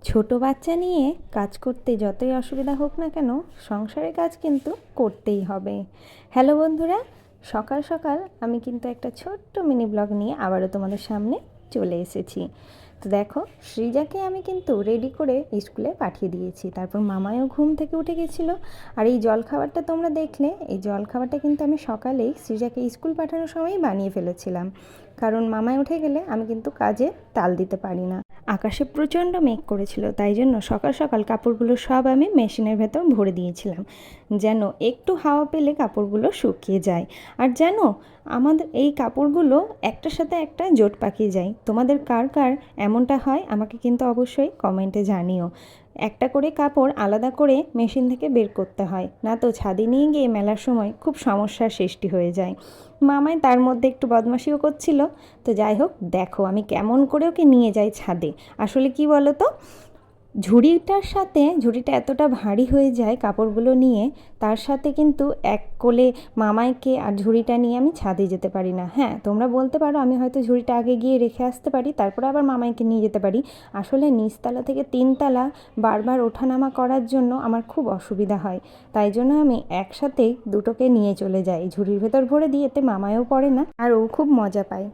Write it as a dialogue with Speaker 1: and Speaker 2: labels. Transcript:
Speaker 1: ছোট বাচ্চা নিয়ে কাজ করতে যতই অসুবিধা হোক না কেন, সংসারের কাজ কিন্তু করতেই হবে। হ্যালো বন্ধুরা, সকাল সকাল আমি কিন্তু একটা ছোট্ট মিনি ব্লগ নিয়ে আবারও তোমাদের সামনে চলে এসেছি। তো দেখো, সৃজাকে আমি কিন্তু রেডি করে স্কুলে পাঠিয়ে দিয়েছি। তারপর মামাও ঘুম থেকে উঠে গেছিলো। আর এই জলখাবারটা তোমরা দেখলে, এই জলখাবারটা কিন্তু আমি সকালেই সৃজাকে স্কুল পাঠানোর সময়ই বানিয়ে ফেলেছিলাম। কারণ মামায় উঠে গেলে আমি কিন্তু কাজে তাল দিতে পারি না। আকাশে প্রচণ্ড মেঘ করেছিল, তাই জন্য সকাল সকাল কাপড়গুলো সব আমি মেশিনের ভেতর ভরে দিয়েছিলাম, যেন একটু হাওয়া পেলে কাপড়গুলো শুকিয়ে যায়। আর জানো, আমাদের এই কাপড়গুলো একটার সাথে একটা জোট পাকিয়ে যায়। তোমাদের কার কার এমনটা হয় আমাকে কিন্তু অবশ্যই কমেন্টে জানিও। একটা করে কাপড় আলাদা করে মেশিন থেকে বের করতে হয়, না তো ছাদে নিয়ে গিয়ে মেলার সময় খুব সমস্যার সৃষ্টি হয়ে যায়। মামাই তার মধ্যে একটু বদমাশিও করছিল। তো যাই হোক, দেখো আমি কেমন করে ওকে নিয়ে যাই ছাদে। আসলে কি বলো তো, ঝুড়িটা এতটা ভারী হয়ে যায় কাপড়গুলো নিয়ে, তার সাথে কিন্তু এক কোলে মামাইকে আর ঝুড়িটা নিয়ে আমি ছাদে যেতে পারি না। হ্যাঁ, তোমরা বলতে পারো আমি হয়তো ঝুড়িটা আগে গিয়ে রেখে আসতে পারি, তারপরে আবার মামাইকে নিয়ে যেতে পারি। আসলে নিচতলা থেকে তিনতলা বারবার ওঠানামা করার জন্য আমার খুব অসুবিধা হয়। তাই জন্য আমি একসাথেই দুটোকে নিয়ে চলে যাই, ঝুড়ির ভেতর ভরে দিই, এতে মামাইও পড়ে না আর ও খুব মজা পায়।